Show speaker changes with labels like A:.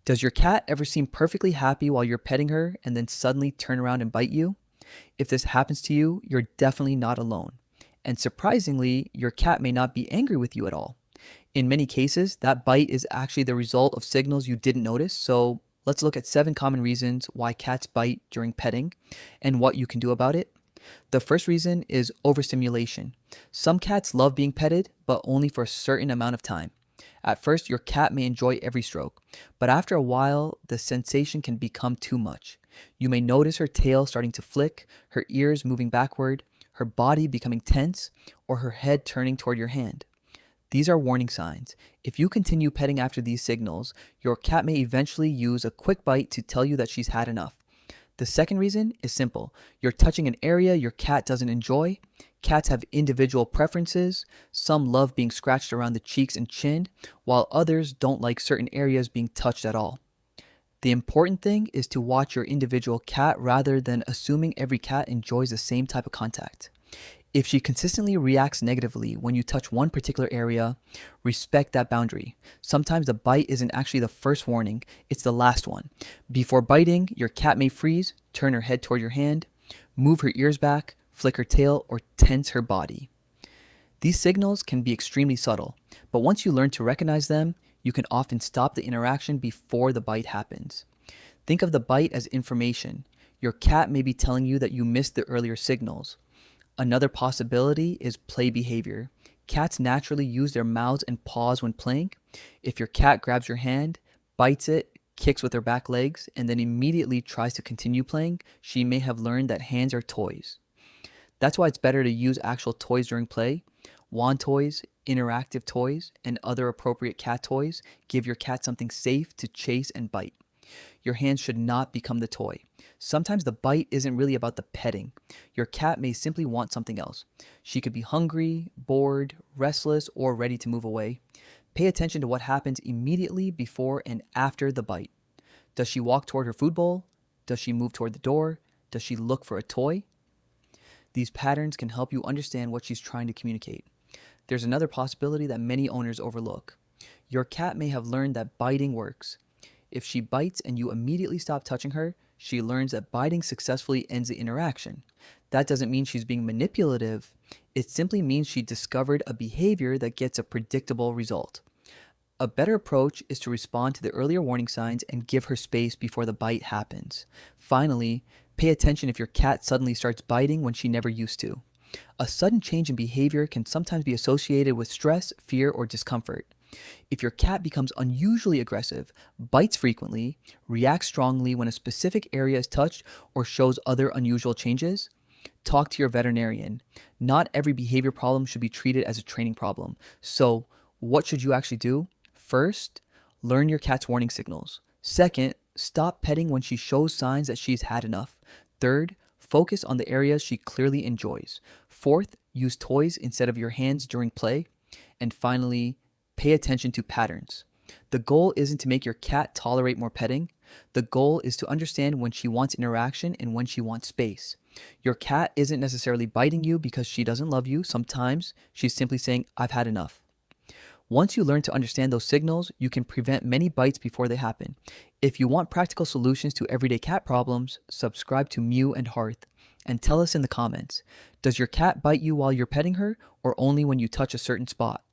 A: Does your cat ever seem perfectly happy while you're petting her and then suddenly turn around and bite you? If this happens to you, you're definitely not alone. And surprisingly, your cat may not be angry with you at all. In many cases, that bite is actually the result of signals you didn't notice. So let's look at 7 common reasons why cats bite during petting and what you can do about it. The first reason is overstimulation. Some cats love being petted, but only for a certain amount of time. At first, your cat may enjoy every stroke, but after a while, the sensation can become too much. You may notice her tail starting to flick, her ears moving backward, her body becoming tense, or her head turning toward your hand. These are warning signs. If you continue petting after these signals, your cat may eventually use a quick bite to tell you that she's had enough. The second reason is simple. You're touching an area your cat doesn't enjoy. Cats have individual preferences. Some love being scratched around the cheeks and chin, while others don't like certain areas being touched at all. The important thing is to watch your individual cat rather than assuming every cat enjoys the same type of contact. If she consistently reacts negatively when you touch one particular area, respect that boundary. Sometimes the bite isn't actually the first warning, it's the last one. Before biting, your cat may freeze, turn her head toward your hand, move her ears back, flick her tail, or tense her body. These signals can be extremely subtle, but once you learn to recognize them, you can often stop the interaction before the bite happens. Think of the bite as information. Your cat may be telling you that you missed the earlier signals. Another possibility is play behavior. Cats naturally use their mouths and paws when playing. If your cat grabs your hand, bites it, kicks with her back legs, and then immediately tries to continue playing, she may have learned that hands are toys. That's why it's better to use actual toys during play. Wand toys, interactive toys, and other appropriate cat toys give your cat something safe to chase and bite. Your hands should not become the toy. Sometimes the bite isn't really about the petting. Your cat may simply want something else. She could be hungry, bored, restless, or ready to move away. Pay attention to what happens immediately before and after the bite. Does she walk toward her food bowl? Does she move toward the door? Does she look for a toy? These patterns can help you understand what she's trying to communicate. There's another possibility that many owners overlook. Your cat may have learned that biting works. If she bites and you immediately stop touching her, she learns that biting successfully ends the interaction. That doesn't mean she's being manipulative. It simply means she discovered a behavior that gets a predictable result. A better approach is to respond to the earlier warning signs and give her space before the bite happens. Finally, pay attention if your cat suddenly starts biting when she never used to. A sudden change in behavior can sometimes be associated with stress, fear, or discomfort. If your cat becomes unusually aggressive, bites frequently, reacts strongly when a specific area is touched, or shows other unusual changes, talk to your veterinarian. Not every behavior problem should be treated as a training problem. So, what should you actually do? First, learn your cat's warning signals. Second, stop petting when she shows signs that she's had enough. Third, focus on the areas she clearly enjoys. Fourth, use toys instead of your hands during play. And finally, pay attention to patterns. The goal isn't to make your cat tolerate more petting. The goal is to understand when she wants interaction and when she wants space. Your cat isn't necessarily biting you because she doesn't love you. Sometimes she's simply saying, "I've had enough." Once you learn to understand those signals, you can prevent many bites before they happen. If you want practical solutions to everyday cat problems, subscribe to Mew and Hearth and tell us in the comments, does your cat bite you while you're petting her or only when you touch a certain spot?